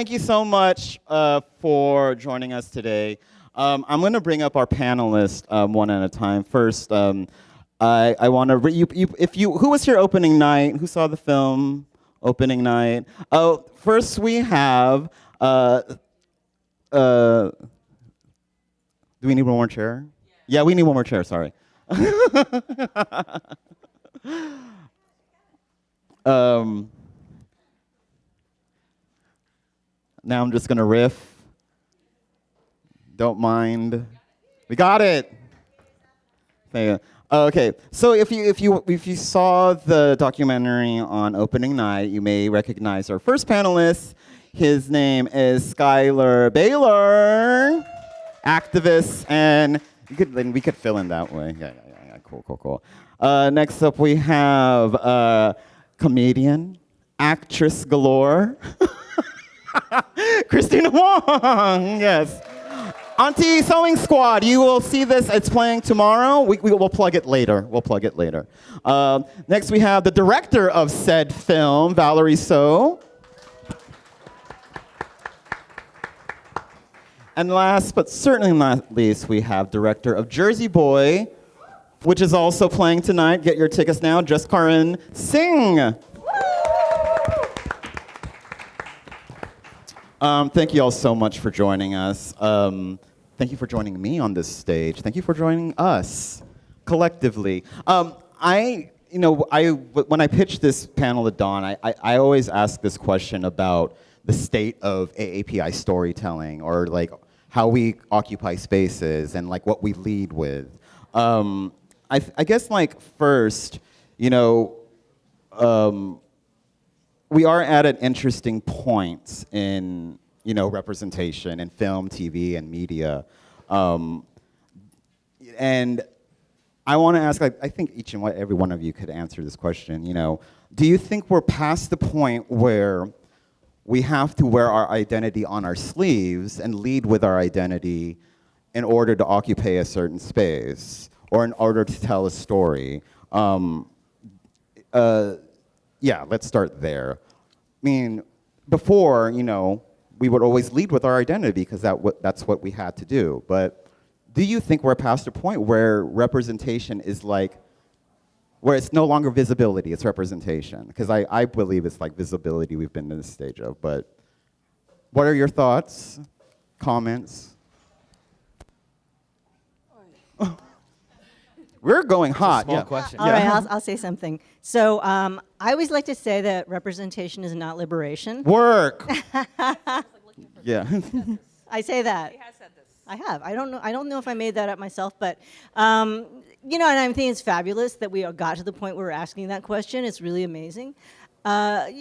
thank you so much for joining us today. I'm going to bring up our panelists one at a time. First, I want to who was here opening night? Who saw the film opening night? Oh, first we have. Do we need one more chair? Yeah, we need one more chair. Sorry. Now I'm just gonna riff. Don't mind. We got it. Okay, so if you saw the documentary on opening night, you may recognize our first panelist. His name is Schuyler Bailar, activist, and we could fill in that way. Yeah. Cool. Next up, we have comedian, actress galore, Kristina Wong. Yes. AUNTIE Sewing Squad, you will see this. It's playing tomorrow. We'll plug it later. Next, we have the director of said film, Valerie. And last, but certainly not least, we have director of Jersey Boy, which is also playing tonight. Get your tickets now, Jaskaran Singh. Thank you all so much for joining us. Thank you for joining me on this stage. Thank you for joining us collectively. When I pitch this panel to Dawn, I always ask this question about the state of AAPI storytelling, or like how we occupy spaces and like what we lead with. I guess like first, we are at an interesting point in representation in film, TV, and media. And I want to ask, I think each and every one of you could answer this question. Do you think we're past the point where we have to wear our identity on our sleeves and lead with our identity in order to occupy a certain space or in order to tell a story? Let's start there. I mean, before, we would always lead with our identity because that's what we had to do. But do you think we're past a point where representation is like, where it's no longer visibility, it's representation? Because I believe it's like visibility we've been in this stage of. But what are your thoughts, comments? We're going hot. Small question. All right, I'll say something. So I always like to say that representation is not liberation. Work. Yeah. I say that. He has said this. I have. I don't know if I made that up myself, but and I think it's fabulous that we got to the point where we're asking that question. It's really amazing. But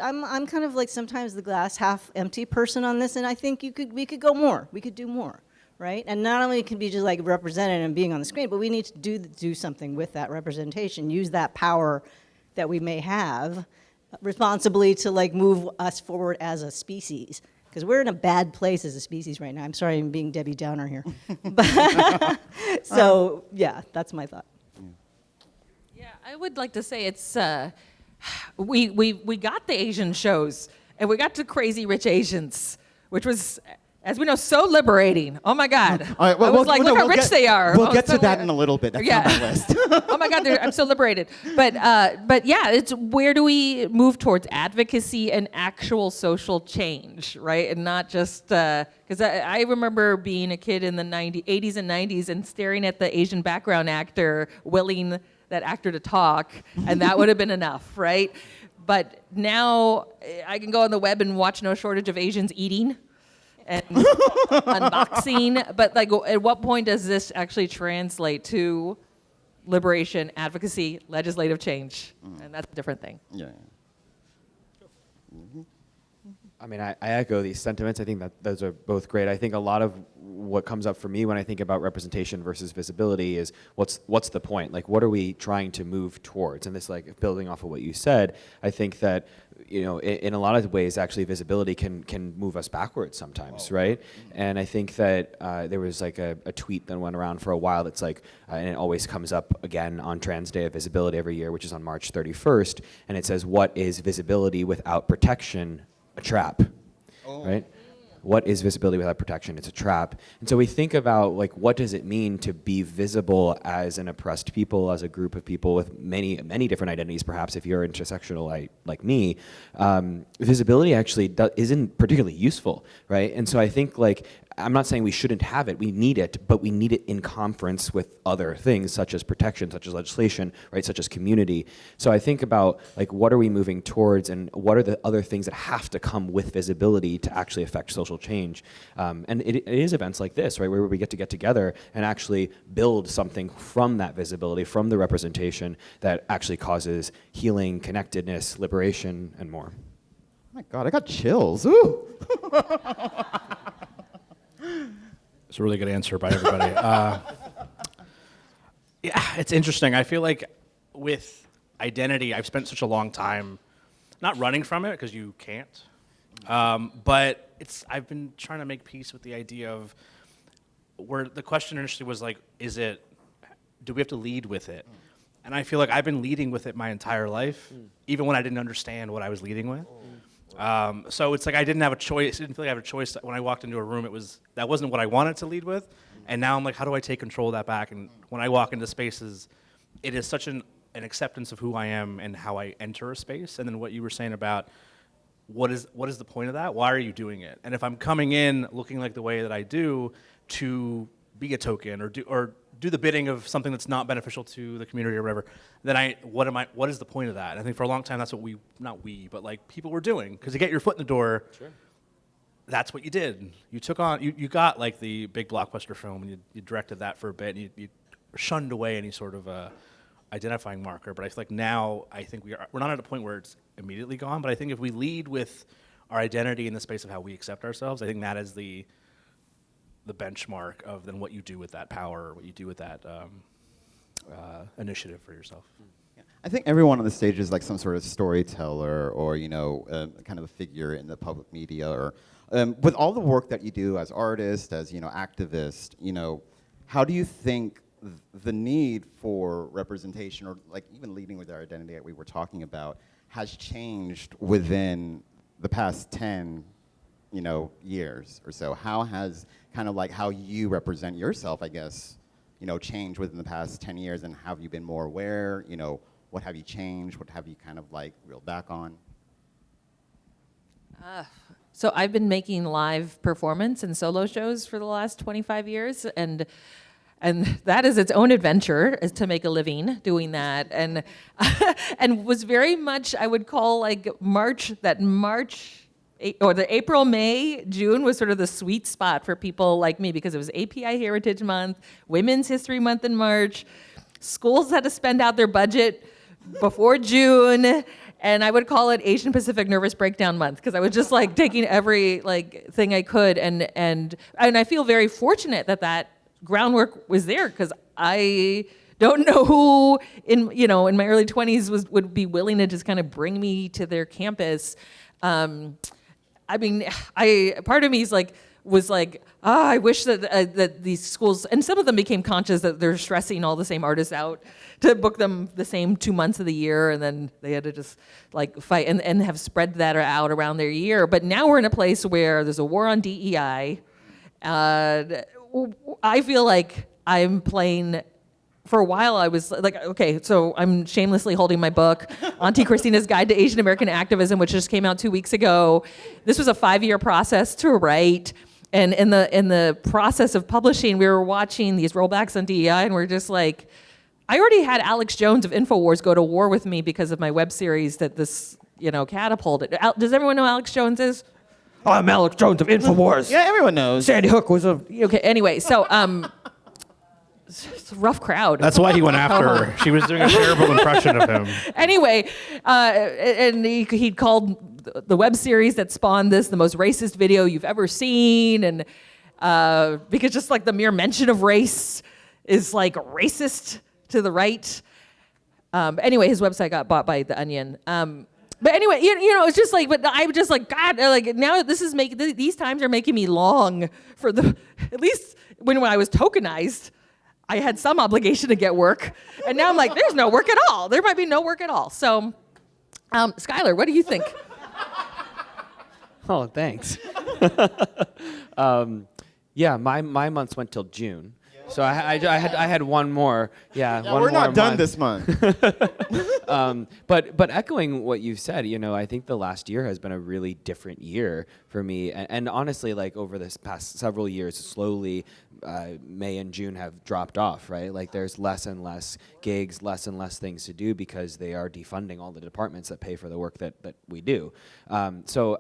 I'm kind of like sometimes the glass half empty person on this, and I think we could go more. We could do more. Right? And not only can be just like represented and being on the screen, but we need to do something with that representation, use that power that we may have responsibly to like move us forward as a species. Because we're in a bad place as a species right now. I'm sorry I'm being Debbie Downer here. So, yeah, that's my thought. Yeah, I would like to say it's, we got the Asian shows, and we got to Crazy Rich Asians, which was, as we know, so liberating. Oh my God. All right, look how rich they are. We'll get to that in a little bit. That's on the list. Oh my God, I'm so liberated. But yeah, it's where do we move towards advocacy and actual social change, right? And not just, because I remember being a kid in the 80s and 90s and staring at the Asian background actor, willing that actor to talk, and that would have been enough, right? But now I can go on the web and watch no shortage of Asians eating and unboxing, but like, at what point does this actually translate to liberation, advocacy, legislative change? And that's a different thing. Yeah. I mean, I echo these sentiments. I think that those are both great. I think a lot of what comes up for me when I think about representation versus visibility is what's the point? Like, what are we trying to move towards? And this, like, building off of what you said, I think that, in a lot of ways, actually, visibility can move us backwards sometimes, right? And I think that there was like a tweet that went around for a while that's like, and it always comes up again on Trans Day of Visibility every year, which is on March 31st, and it says, what is visibility without protection? A trap, right? What is visibility without protection? It's a trap. And so we think about like, what does it mean to be visible as an oppressed people, as a group of people with many, many different identities, perhaps if you're intersectional like me. Visibility actually isn't particularly useful, right? And so I think like, I'm not saying we shouldn't have it, we need it, but we need it in conference with other things such as protection, such as legislation, right, such as community. So I think about like, what are we moving towards and what are the other things that have to come with visibility to actually affect social change? And it is events like this, right, where we get together and actually build something from that visibility, from the representation that actually causes healing, connectedness, liberation, and more. Oh my God, I got chills. Ooh. It's a really good answer by everybody. Yeah, it's interesting. I feel like with identity, I've spent such a long time not running from it because you can't, but I've been trying to make peace with the idea of where the question initially was like, do we have to lead with it? And I feel like I've been leading with it my entire life, even when I didn't understand what I was leading with. So it's like I didn't have a choice. I didn't feel like I have a choice. When I walked into a room, that wasn't what I wanted to lead with. And now I'm like, how do I take control of that back? And when I walk into spaces, it is such an acceptance of who I am and how I enter a space. And then what you were saying about what is the point of that? Why are you doing it? And if I'm coming in looking like the way that I do to be a token or do the bidding of something that's not beneficial to the community or whatever, then what is the point of that? And I think for a long time that's what but like people were doing, because to get your foot in the door, sure, that's what you did. You took on, you got like the big blockbuster film and you directed that for a bit and you shunned away any sort of identifying marker. But I feel like now we're not at a point where it's immediately gone, but I think if we lead with our identity in the space of how we accept ourselves, I think that is the benchmark of then what you do with that power, or what you do with that initiative for yourself. Yeah. I think everyone on the stage is like some sort of storyteller or, kind of a figure in the public media. Or with all the work that you do as artists, as, activist, how do you think the need for representation or like even leading with our identity that we were talking about has changed within the past 10 years or so? How has kind of like how you represent yourself, I guess, changed within the past 10 years, and have you been more aware? What have you changed? What have you kind of like reeled back on? So I've been making live performance and solo shows for the last 25 years, and that is its own adventure, is to make a living doing that, and and was very much, I would call like March, or the April, May, June was sort of the sweet spot for people like me, because it was API Heritage Month, Women's History Month in March. Schools had to spend out their budget before June, and I would call it Asian Pacific Nervous Breakdown Month, because I was just like taking every like thing I could, and I feel very fortunate that groundwork was there, because I don't know who in my early 20s would be willing to just kind of bring me to their campus. I mean, part of me was like, I wish that these schools, and some of them became conscious that they're stressing all the same artists out to book them the same 2 months of the year, and then they had to just like fight and have spread that out around their year. But now we're in a place where there's a war on DEI. I feel like I'm playing. For a while, I was like, okay, so I'm shamelessly holding my book, Auntie Kristina's Guide to Asian American Activism, which just came out 2 weeks ago. This was a 5-year process to write. And in the process of publishing, we were watching these rollbacks on DEI, and we're just like, I already had Alex Jones of InfoWars go to war with me because of my web series that this, catapulted. Does everyone know who Alex Jones is? Oh, I'm Alex Jones of InfoWars. Yeah, everyone knows. Sandy Hook was okay. Anyway, so it's a rough crowd. That's why he went after her. She was doing a terrible impression of him. Anyway, and he called the web series that spawned this the most racist video you've ever seen, and because just like the mere mention of race is like racist to the right. Anyway, his website got bought by The Onion. But anyway, it's just like, but I'm just like, God, like now these times are making me long for at least when I was tokenized, I had some obligation to get work, and now I'm like, there's no work at all. There might be no work at all. So, Schuyler, what do you think? Oh, thanks. Yeah, my months went till June. So I had one more. Yeah, Yeah, one we're more not done month. this month. But echoing what you've said, I think the last year has been a really different year for me. And honestly, like over this past several years, slowly, May and June have dropped off, right? Like there's less and less gigs, less and less things to do because they are defunding all the departments that pay for the work that we do. I'm trying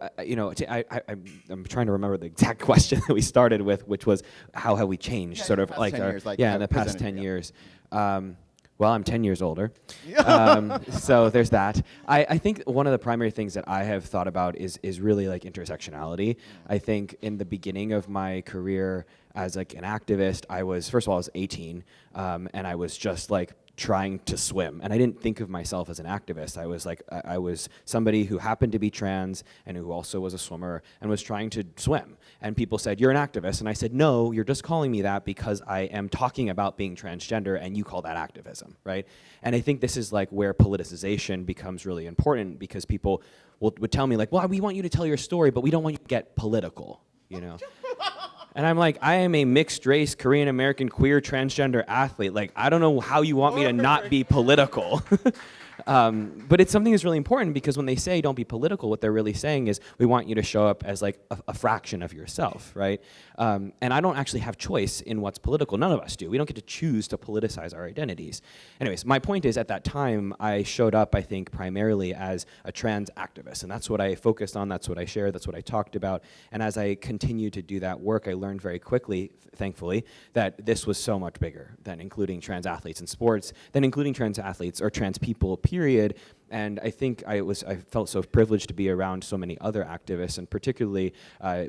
to remember the exact question that we started with, which was how have we changed, sort of like, 10 years, like in the past presented, 10 yeah. years. Well, I'm 10 years older, so there's that. I think one of the primary things that I have thought about is really like intersectionality. I think in the beginning of my career as like an activist, I was 18, and I was just like trying to swim, and I didn't think of myself as an activist. I was somebody who happened to be trans and who also was a swimmer and was trying to swim. And people said, "You're an activist," and I said, "No, you're just calling me that because I am talking about being transgender, and you call that activism, right?" And I think this is like where politicization becomes really important, because people would tell me like, "Well, we want you to tell your story, but we don't want you to get political," And I'm like, I am a mixed race, Korean American, queer, transgender athlete. Like, I don't know how you want me to not be political. But it's something that's really important, because when they say don't be political, what they're really saying is we want you to show up as like a fraction of yourself, right? And I don't actually have choice in what's political. None of us do. We don't get to choose to politicize our identities. Anyways, my point is, at that time, I showed up, I think, primarily as a trans activist. And that's what I focused on. That's what I shared. That's what I talked about. And as I continued to do that work, I learned very quickly, thankfully, that this was so much bigger than including trans athletes in sports, than including trans athletes or trans people, period. And I think I felt so privileged to be around so many other activists, and particularly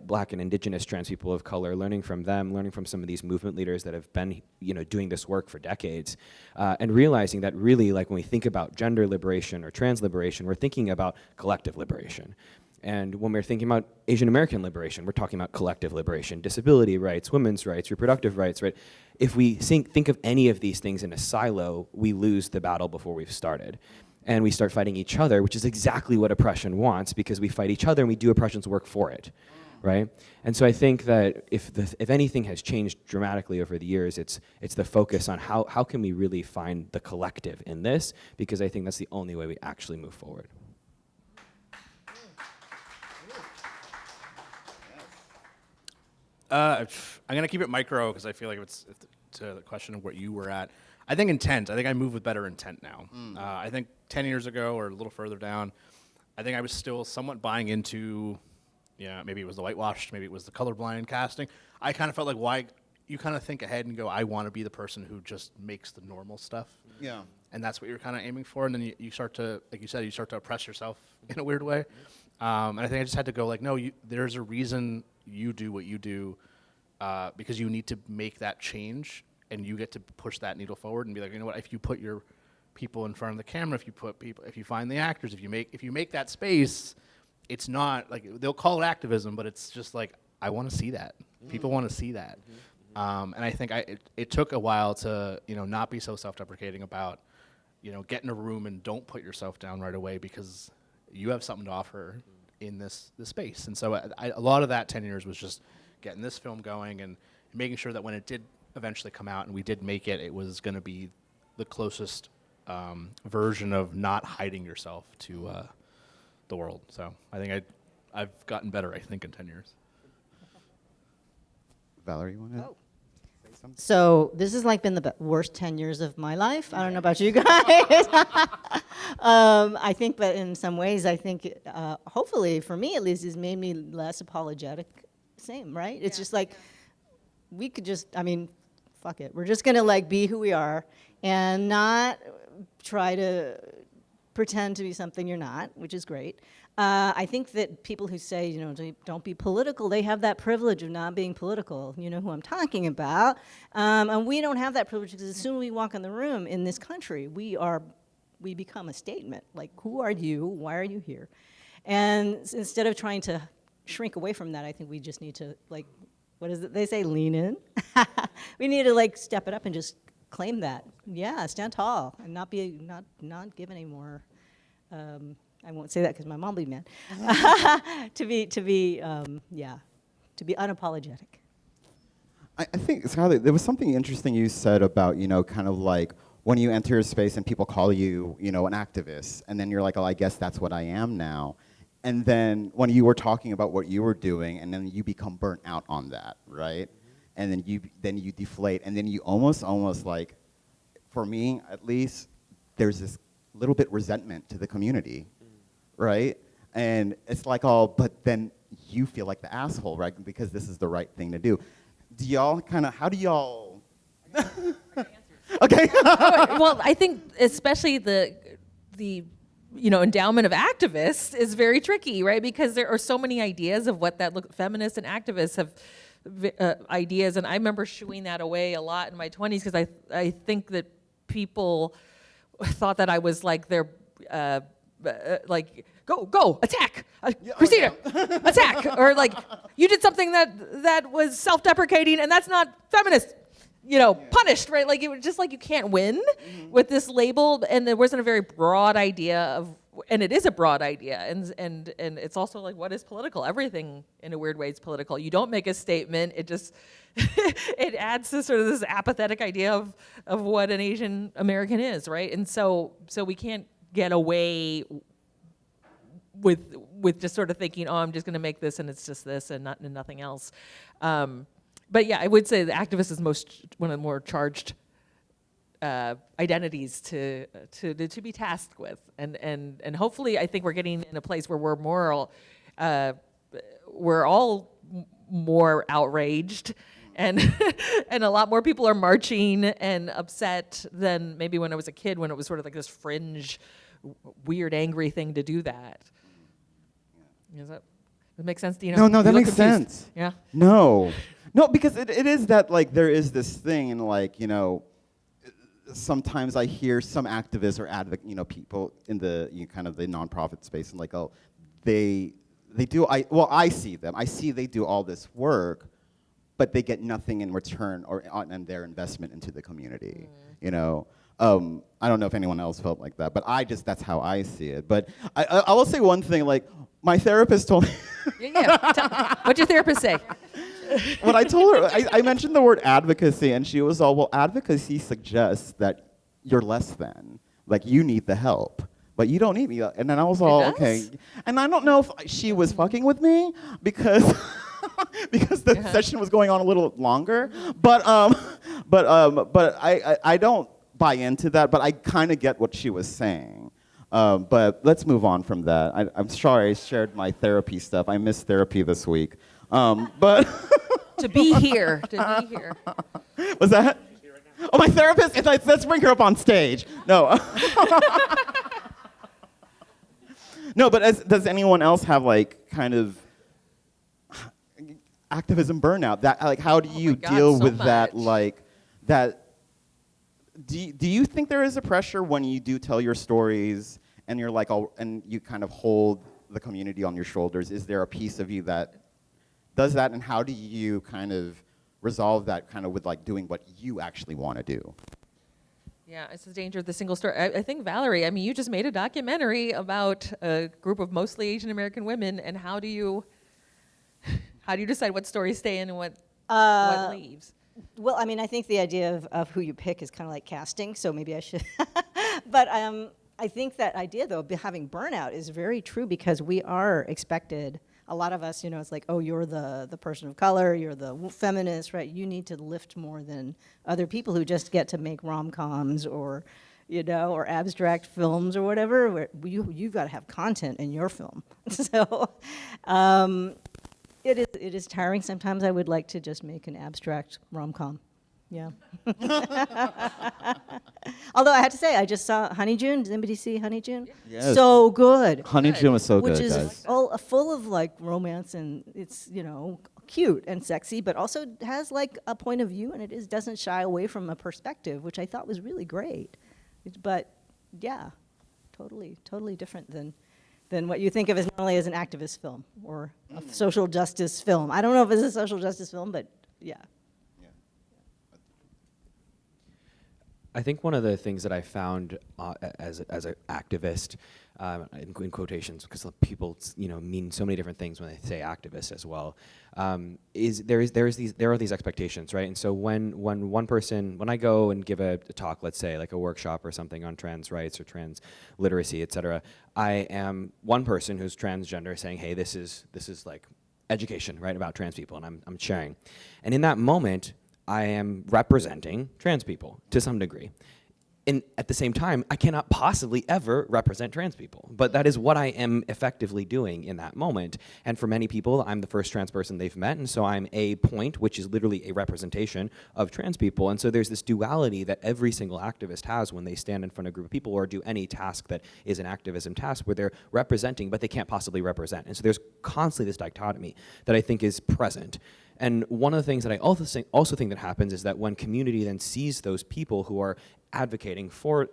Black and Indigenous trans people of color, learning from them, learning from some of these movement leaders that have been doing this work for decades, and realizing that really, like, when we think about gender liberation or trans liberation, we're thinking about collective liberation. And when we're thinking about Asian American liberation, we're talking about collective liberation, disability rights, women's rights, reproductive rights, right? If we think of any of these things in a silo, we lose the battle before we've started. And we start fighting each other, which is exactly what oppression wants, because we fight each other and we do oppression's work for it, right? And so I think that if anything has changed dramatically over the years, it's the focus on how can we really find the collective in this, because I think that's the only way we actually move forward. I'm going to keep it micro, because I feel like it's to the question of where you were at. I think intent. I think I move with better intent now. I think 10 years ago, or a little further down, I think I was still somewhat buying into, maybe it was the whitewashed, maybe it was the colorblind casting. I kind of felt like, why, you kind of think ahead and go, I want to be the person who just makes the normal stuff. Yeah. And that's what you're kind of aiming for. And then you start to, like you said, you start to oppress yourself in a weird way. And I think I just had to go like, no, there's a reason you do what you do, because you need to make that change, and you get to push that needle forward and be like, you know what, if you put your people in front of the camera, if you find the actors, if you make that space, it's not like, they'll call it activism, but it's just like, I want to see that. People want to see that. And I think it took a while to, not be so self-deprecating about, get in a room and don't put yourself down right away, because you have something to offer in this space. And so a lot of that 10 years was just getting this film going and making sure that when it did eventually come out and we did make it, it was going to be the closest version of not hiding yourself to the world. So I think I've gotten better, I think, in 10 years. Valerie, you want to Oh. say something? So this has like been the worst 10 years of my life. I don't know about you guys. I think, but in some ways, I think, hopefully for me at least, it's made me less apologetic. Same, right? It's just like, we could just, fuck it. We're just gonna like be who we are and not try to pretend to be something you're not, which is great. I think that people who say, don't be political, they have that privilege of not being political. You know who I'm talking about. And we don't have that privilege, because as soon as we walk in the room in this country, we become a statement. Like, who are you? Why are you here? And instead of trying to shrink away from that, I think we just need to, like, what is it they say, lean in? We need to like step it up and just claim that. Yeah, stand tall and not give any more, I won't say that because my mom will be mad. To be, to be unapologetic. I think, Schuyler, there was something interesting you said about, kind of like when you enter a space and people call you, an activist, and then you're like, oh, I guess that's what I am now. And then when you were talking about what you were doing, and then you become burnt out on that, right? And then you deflate, and then you almost like, for me at least, there's this little bit resentment to the community, right? And it's like, oh, but then you feel like the asshole, right? Because this is the right thing to do. Do y'all how do y'all? Okay. Well, I think especially the endowment of activists is very tricky, right? Because there are so many ideas of what that look. Feminists and activists have ideas, and I remember shooing that away a lot in my 20s because I think that people thought that I was like their like go attack Kristina, attack, or like you did something that was self-deprecating and that's not feminist. Punished, right? Like it was just like you can't win with this label, and there wasn't a very broad idea of, and it is a broad idea, and it's also like what is political? Everything in a weird way is political. You don't make a statement; it just it adds to sort of this apathetic idea of what an Asian American is, right? And so we can't get away with just sort of thinking, oh, I'm just going to make this and it's just this and nothing else. But yeah, I would say the activist is one of the more charged identities to be tasked with, and hopefully I think we're getting in a place where we're all more outraged, and and a lot more people are marching and upset than maybe when I was a kid, when it was sort of like this fringe, weird, angry thing to do that. Does that make sense? Dino? No, that makes sense. Yeah. No, because it is that, like, there is this thing, and like, sometimes I hear some activists or people in the kind of the nonprofit space, and like, oh, they do. I see them. I see they do all this work, but they get nothing in return or on their investment into the community. I don't know if anyone else felt like that, but that's how I see it. But I will say one thing, like, my therapist told me. What'd your therapist say? When I told her, I mentioned the word advocacy, and she was all, well, advocacy suggests that you're less than. Like, you need the help, but you don't need me. And then I was all, okay. And I don't know if she was fucking with me because the session was going on a little longer. But I don't buy into that, but I kind of get what she was saying. But let's move on from that. I'm sorry I shared my therapy stuff. I missed therapy this week. But to be here. Was that? Oh, my therapist? Let's bring her up on stage. No. No, but does anyone else have like kind of activism burnout? That like, how do you deal with that? Like that. Do you think there is a pressure when you do tell your stories and you're like, and you kind of hold the community on your shoulders? Is there a piece of you that does that, and how do you kind of resolve that kind of with like doing what you actually want to do? Yeah, it's the danger of the single story. I think, Valerie, I mean, you just made a documentary about a group of mostly Asian American women, and how do you decide what stories stay in and what leaves? Well, I mean, I think the idea of who you pick is kind of like casting, so maybe I should. But I think that idea, though, of having burnout is very true, because we are expected. A lot of us, it's like, oh, you're the person of color, you're the feminist, right? You need to lift more than other people who just get to make rom-coms or, or abstract films or whatever. You've got to have content in your film. So it is tiring. Sometimes I would like to just make an abstract rom-com. Yeah. Although I have to say, I just saw Honey June. Did anybody see Honey June? Yes. So good. Honey June was so good, Which is guys. full of like romance, and it's cute and sexy, but also has like a point of view, and it doesn't shy away from a perspective, which I thought was really great. But yeah, totally different than what you think of as normally as an activist film or a social justice film. I don't know if it's a social justice film, but yeah. I think one of the things that I found as an activist, in quotations, because people mean so many different things when they say activist as well, is there are these expectations, right? And so when I go and give a talk, let's say like a workshop or something on trans rights or trans literacy, et cetera, I am one person who's transgender saying, hey, this is like education, right, about trans people, and I'm sharing, and in that moment, I am representing trans people to some degree. And at the same time, I cannot possibly ever represent trans people. But that is what I am effectively doing in that moment. And for many people, I'm the first trans person they've met, and so I'm a point, which is literally a representation of trans people. And so there's this duality that every single activist has when they stand in front of a group of people or do any task that is an activism task where they're representing, but they can't possibly represent. And so there's constantly this dichotomy that I think is present. And one of the things that I also think that happens is that when community then sees those people who are advocating for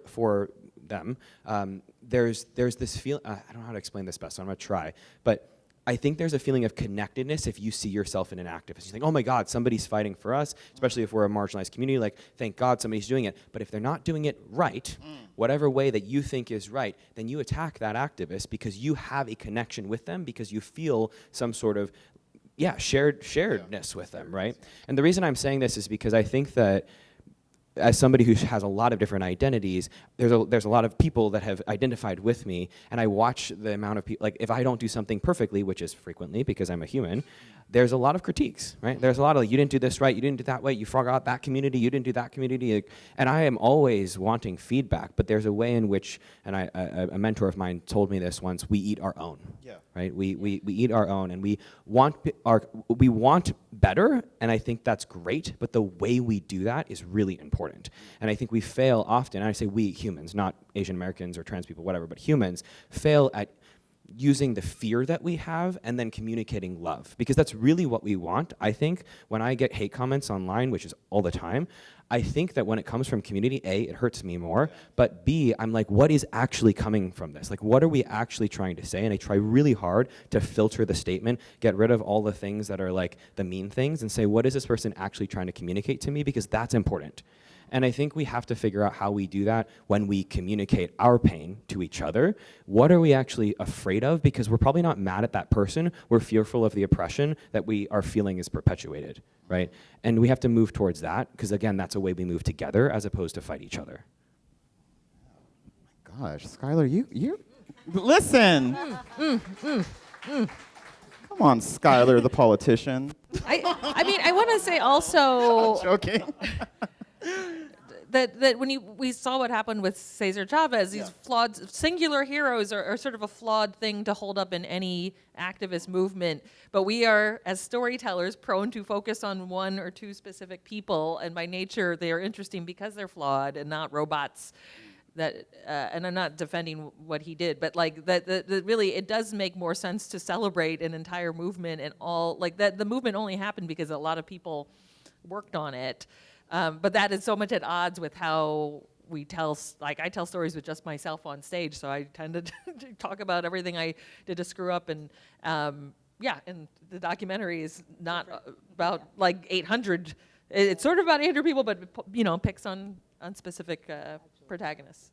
them, there's this feeling, I don't know how to explain this best, so I'm gonna try, but I think there's a feeling of connectedness if you see yourself in an activist. You think, oh my God, somebody's fighting for us, especially if we're a marginalized community, like, thank God somebody's doing it. But if they're not doing it right, whatever way that you think is right, then you attack that activist because you have a connection with them, because you feel some sort of sharedness with them, right? And the reason I'm saying this is because I think that as somebody who has a lot of different identities, there's a lot of people that have identified with me, and I watch the amount of people, like if I don't do something perfectly, which is frequently because I'm a human, there's a lot of critiques, right? There's a lot of like, you didn't do this right, you didn't do that way, you forgot that community, you didn't do that community, like, and I am always wanting feedback, but there's a way in which, and a mentor of mine told me this once, we eat our own, right? We eat our own, and we want better, and I think that's great, but the way we do that is really important. And I think we fail often, and I say we humans, not Asian Americans or trans people, whatever, but humans fail at using the fear that we have and then communicating love, because that's really what we want. I think when I get hate comments online, which is all the time, I think that when it comes from community, A, it hurts me more, but B, I'm like, what is actually coming from this? Like, what are we actually trying to say? And I try really hard to filter the statement, get rid of all the things that are like the mean things, and say, what is this person actually trying to communicate to me? Because that's important. And I think we have to figure out how we do that when we communicate our pain to each other. What are we actually afraid of? Because we're probably not mad at that person. We're fearful of the oppression that we are feeling is perpetuated, right? And we have to move towards that, because again, that's a way we move together as opposed to fight each other. Gosh, Schuyler, you listen. Come on, Schuyler, the politician. I mean, I want to say also Joking. that when we saw what happened with Cesar Chavez, these flawed singular heroes are sort of a flawed thing to hold up in any activist movement. But we are, as storytellers, prone to focus on one or two specific people, and by nature they are interesting because they're flawed and not robots. That and I'm not defending what he did, but like that really it does make more sense to celebrate an entire movement and all like that. The movement only happened because a lot of people worked on it. But that is so much at odds with how we tell, like I tell stories with just myself on stage, so I tend to talk about everything I did to screw up, and and the documentary is not about like 800, it's sort of about 800 people, but picks on specific protagonists.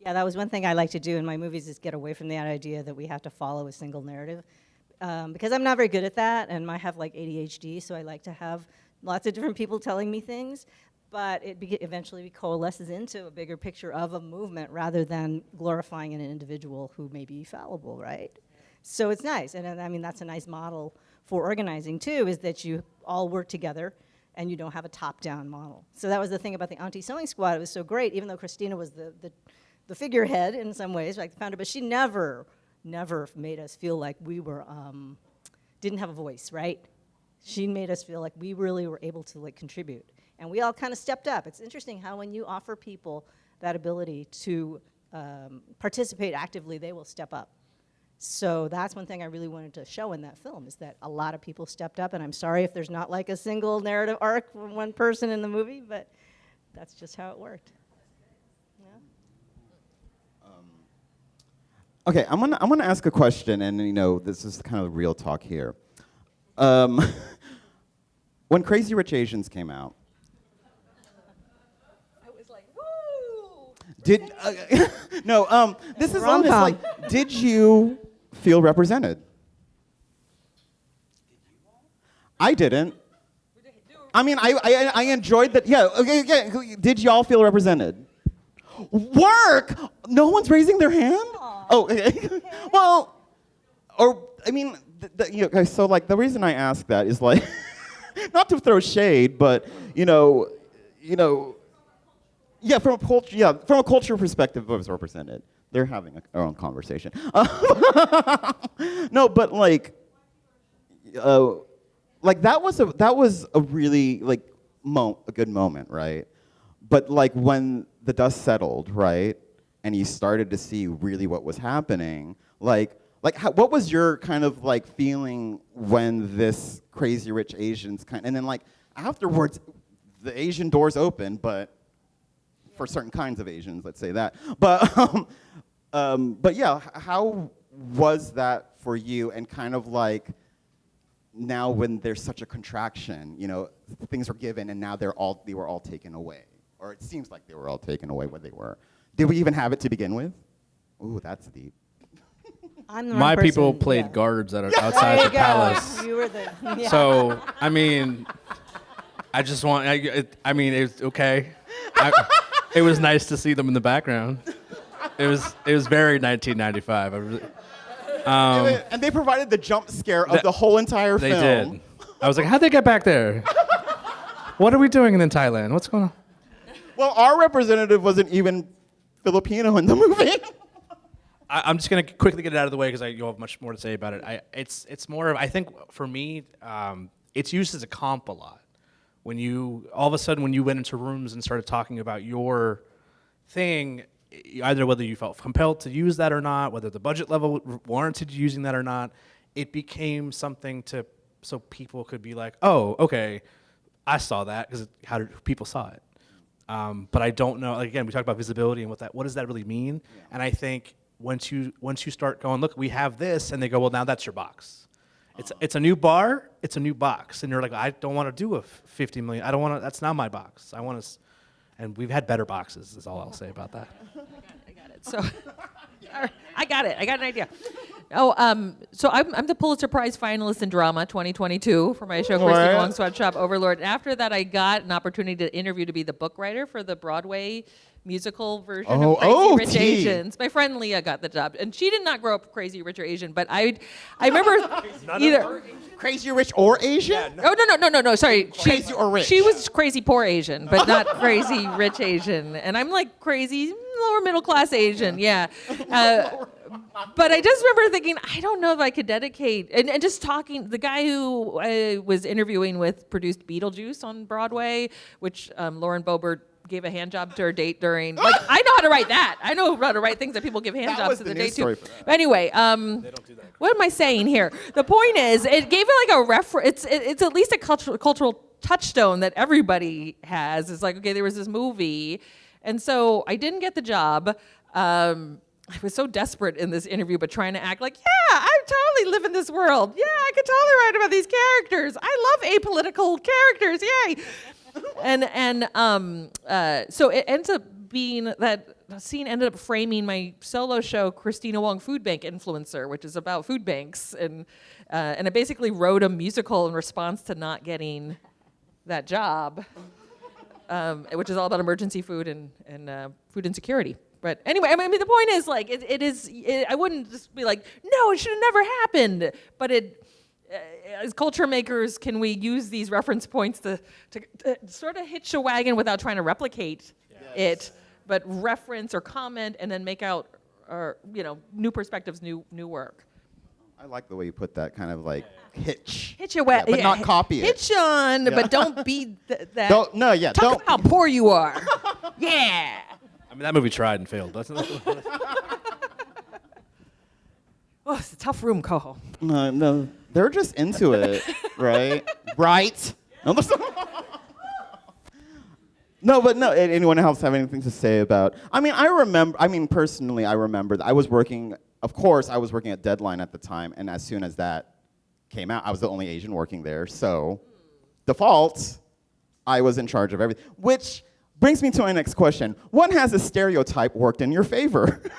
Yeah, that was one thing I like to do in my movies, is get away from the idea that we have to follow a single narrative. Because I'm not very good at that, and I have like ADHD, so I like to have lots of different people telling me things, but it eventually coalesces into a bigger picture of a movement rather than glorifying an individual who may be fallible, right? So it's nice, and I mean, that's a nice model for organizing too, is that you all work together and you don't have a top-down model. So that was the thing about the Auntie Sewing Squad. It was so great, even though Kristina was the figurehead in some ways, like the founder, but she never made us feel like we were, didn't have a voice, right? She made us feel like we really were able to like contribute. And we all kind of stepped up. It's interesting how when you offer people that ability to participate actively, they will step up. So that's one thing I really wanted to show in that film, is that a lot of people stepped up, and I'm sorry if there's not like a single narrative arc from one person in the movie, but that's just how it worked. Okay, I'm gonna ask a question, and this is kind of real talk here. When Crazy Rich Asians came out, Did no? This is honest. Rom-com. Like, did you feel represented? I didn't. I mean, I enjoyed that. Yeah. Okay. Yeah. Did y'all feel represented? Work. No one's raising their hand. Oh. Okay. Well, or I mean, okay. So like, the reason I ask that is like, not to throw shade, but you know. Yeah, from a cultural perspective, it was represented. They're having their own conversation. No, but like that was a really like a good moment, right? But like when the dust settled, right, and you started to see really what was happening, what was your kind of like feeling when this Crazy Rich Asians and then like afterwards, the Asian doors open, but for certain kinds of Asians, let's say that. But yeah, how was that for you? And kind of like now when there's such a contraction, things are given, and now they were all taken away, or it seems like they were all taken away. What they were. Did we even have it to begin with? Ooh, that's deep. I'm the wrong My people person, played yeah. guards There outside you the go. palace. You were the. Yeah. So, I mean, I just want, I mean, it was okay. It was nice to see them in the background. It was very 1995. And they provided the jump scare of the whole entire They film. did. I was like, how'd they get back there? What are we doing in Thailand? What's going on? Well, our representative wasn't even Filipino in the movie. I'm just gonna quickly get it out of the way because you'll have much more to say about it. It's more of, I think for me, it's used as a comp a lot. When you all of a sudden when you went into rooms and started talking about your thing, either whether you felt compelled to use that or not, whether the budget level warranted you using that or not, it became something so people could be like, oh, okay, I saw that because how did people saw it. But I don't know. Like, again, we talk about visibility and what does that really mean? Yeah. And I think once you start going, look, we have this, and they go, well, now that's your box. It's a new bar, it's a new box, and you're like, I don't want to do a 50 million. I don't want to. That's not my box. I want to, and we've had better boxes. Is all I'll say about that. I got it. So, I got it. I got an idea. So I'm the Pulitzer Prize finalist in drama 2022 for my show, Kristina Wong Sweatshop Overlord. After that, I got an opportunity to interview to be the book writer for the Broadway musical version of Crazy Rich Asians. My friend Leah got the job, and she did not grow up Crazy Rich or Asian, but I remember either Crazy Rich or Asian? Oh no! Sorry, Crazy or rich? She was crazy poor Asian, but not crazy rich Asian, and I'm like crazy lower middle class Asian, yeah. But I just remember thinking, I don't know if I could dedicate, and just talking, the guy who I was interviewing with produced Beetlejuice on Broadway, which Lauren Boebert gave a hand job to her date during, like, I know how to write that. I know how to write things that people give hand jobs to the date to. But anyway, what am I saying here? The point is, it gave it like a reference, it's at least a cultural touchstone that everybody has. It's like, okay, there was this movie, and so I didn't get the job. I was so desperate in this interview, but trying to act like, yeah, I totally live in this world. Yeah, I could totally write about these characters. I love apolitical characters. Yay! So it ends up being that scene ended up framing my solo show, Kristina Wong Food Bank Influencer, which is about food banks, and I basically wrote a musical in response to not getting that job, which is all about emergency food and food insecurity. But anyway, I mean, the point is, like, I wouldn't just be like, no, it should have never happened. But as culture makers, can we use these reference points to sort of hitch a wagon without trying to replicate it, but reference or comment and then make out, new perspectives, new work. I like the way you put that, kind of like hitch. Hitch a wagon, but not copy it. Hitch on, but don't be that. Talk about how poor you are. Yeah. I mean, that movie tried and failed, doesn't it? Oh, it's a tough room, Coho. No, they're just into it, right? Right? No, but no. Anyone else have anything to say about? I mean, personally, I remember that I was working. Of course, I was working at Deadline at the time, and as soon as that came out, I was the only Asian working there. So, default, I was in charge of everything. Which, Brings me to my next question. When has a stereotype worked in your favor? Just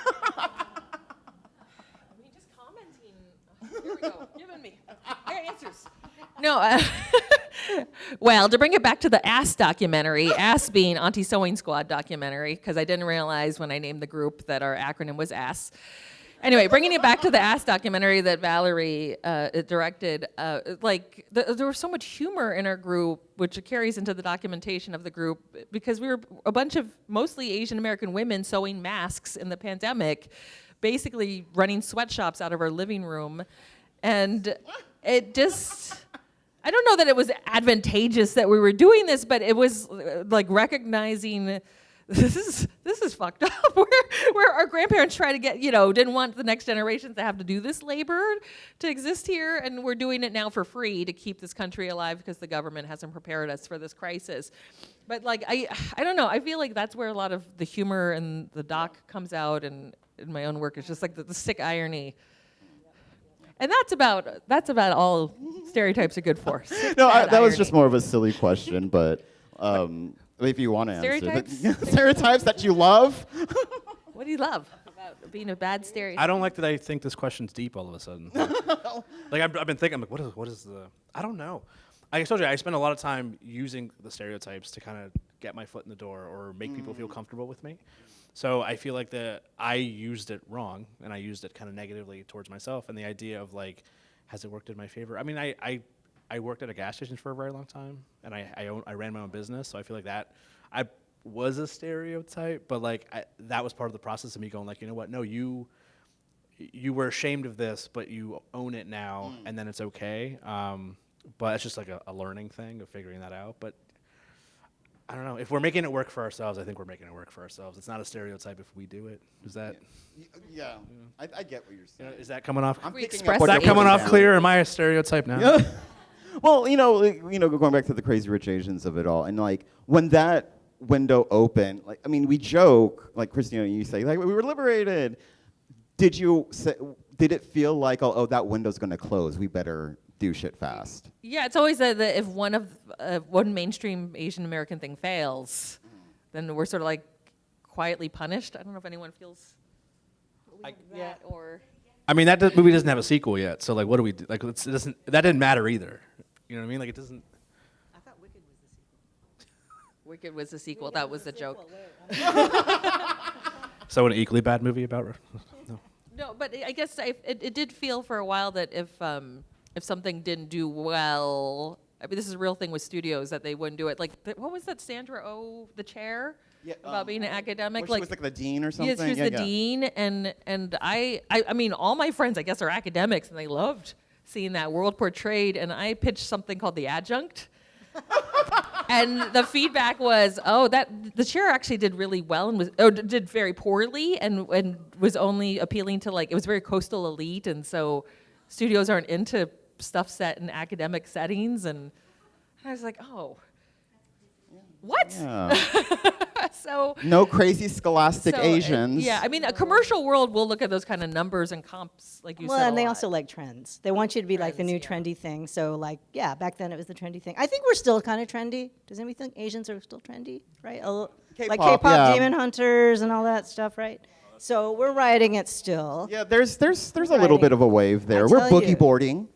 commenting. Here we go. Giving me. I got answers. No. Well, to bring it back to the ASS documentary, ASS being Auntie Sewing Squad documentary, because I didn't realize when I named the group that our acronym was ASS. Anyway, bringing it back to the ASS documentary that Valerie directed, there was so much humor in our group, which carries into the documentation of the group, because we were a bunch of mostly Asian American women sewing masks in the pandemic, basically running sweatshops out of our living room. And it just, I don't know that it was advantageous that we were doing this, but it was like recognizing this is fucked up. Where our grandparents try to get, didn't want the next generations to have to do this labor to exist here, and we're doing it now for free to keep this country alive because the government hasn't prepared us for this crisis. But I don't know. I feel like that's where a lot of the humor and the doc comes out, and in my own work, it's just like the sick irony. And that's about all stereotypes are good for. No, that was just more of a silly question, but if you want to answer Stereotypes? Stereotypes that you love. What do you love about being a bad stereotype? I don't like that I think this question's deep all of a sudden. I've been thinking, I'm like, what is the, I don't know. I told you, I spend a lot of time using the stereotypes to kind of get my foot in the door or make people feel comfortable with me. So I feel like I used it wrong, and I used it kind of negatively towards myself, and the idea of like, has it worked in my favor? I mean, I worked at a gas station for a very long time, and I ran my own business, so I feel like that I was a stereotype, but like that was part of the process of me going like, you know what? No, you were ashamed of this, but you own it now, and then it's okay. But it's just like a learning thing of figuring that out. But I don't know. If we're making it work for ourselves, I think we're making it work for ourselves. It's not a stereotype if we do it. Is that? Yeah, I get what you're saying. Is that coming off? I'm We picking express up what Is that you're coming putting off down. clear? Am I a stereotype now? Yeah. Well, going back to the Crazy Rich Asians of it all, and like when that window opened, like we joke, like Kristina, you say like we were liberated. Did it feel like that window's going to close? We better do shit fast. Yeah, it's always that if one mainstream Asian American thing fails, then we're sort of like quietly punished. I don't know if anyone feels that or. I mean, movie doesn't have a sequel yet, so like, what do we do? Like, it doesn't. That didn't matter either. You know what I mean? Like, it doesn't. I thought Wicked was the sequel. Wicked was the sequel. That was the joke. So an equally bad movie about. No. No, but I guess it did feel for a while that if something didn't do well, I mean, this is a real thing with studios that they wouldn't do it. Like, what was that Sandra Oh, the chair? Yeah, about being an academic, she was like the dean or something. Yes, she was the dean, and I mean, all my friends, I guess, are academics, and they loved seeing that world portrayed. And I pitched something called The Adjunct, and the feedback was, that the chair actually did really well and did very poorly, and was only appealing to it was very coastal elite, and so studios aren't into stuff set in academic settings, and I was like, what? Yeah. So no crazy scholastic Asians. Yeah, I mean, a commercial world will look at those kind of numbers and comps, like you said. Well, and they lot. also like trends. They want you to be like the new Trends, trendy thing. So back then it was the trendy thing. I think we're still kind of trendy. Does anybody think Asians are still trendy? Right? Like K-pop, K-pop yeah. demon hunters and all that stuff, right? So we're riding it still. Yeah, there's a little bit of a wave there. We're tell boogie you. boarding.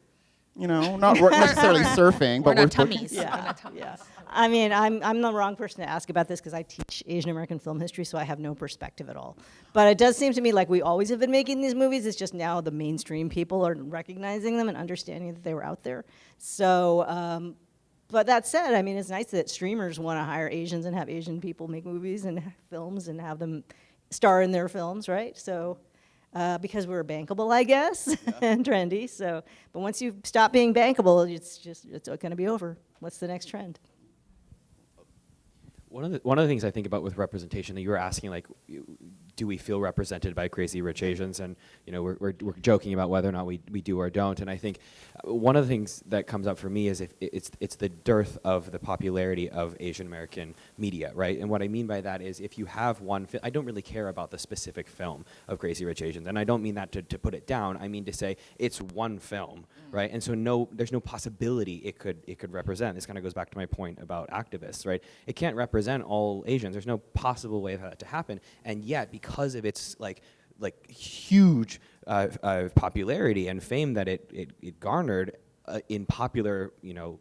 Not necessarily surfing, but We're we're not tummies. Yeah, We're not tummies. yeah. I mean, I'm the wrong person to ask about this because I teach Asian American film history, so I have no perspective at all. But it does seem to me like we always have been making these movies. It's just now the mainstream people are recognizing them and understanding that they were out there. So, but that said, I mean, it's nice that streamers want to hire Asians and have Asian people make movies and films and have them star in their films, right? So. Because we're bankable, I guess, and trendy. So, but once you stop being bankable, it's going to be over. What's the next trend? One of the things I think about with representation that you were asking, like, do we feel represented by Crazy Rich Asians? And we're joking about whether or not we do or don't. And I think one of the things that comes up for me is if it's the dearth of the popularity of Asian American media, right? And what I mean by that is if you have one, I don't really care about the specific film of Crazy Rich Asians, and I don't mean that to put it down. I mean to say it's one film, right? And so there's no possibility it could represent. This kind of goes back to my point about activists, right? It can't represent represent all Asians. There's no possible way for that to happen. And yet, because of its like huge popularity and fame that it garnered in popular,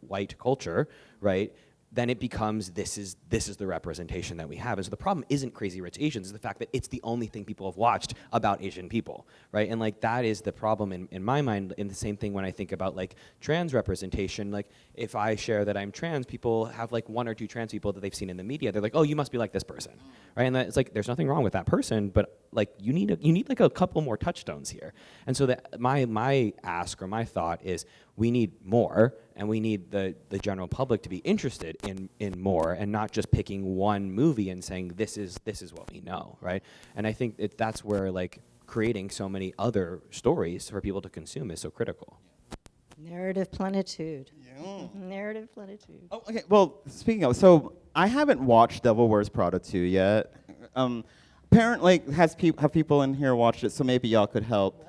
white culture, right? Then it becomes this is the representation that we have. And so the problem isn't Crazy Rich Asians, it's the fact that it's the only thing people have watched about Asian people, right? And like that is the problem in my mind. And the same thing when I think about like trans representation. Like if I share that I'm trans, people have like one or two trans people that they've seen in the media. They're like, oh, you must be like this person, right? And it's like there's nothing wrong with that person, but like you need like a couple more touchstones here. And so that my ask or my thought is we need more, and we need the general public to be interested in more, and not just picking one movie and saying this is what we know, right? And I think that's where like creating so many other stories for people to consume is so critical. Narrative plenitude. Narrative plenitude. Oh, okay. Well, speaking of, so I haven't watched Devil Wears Prada 2 yet. Apparently, have people in here watched it? So maybe y'all could help.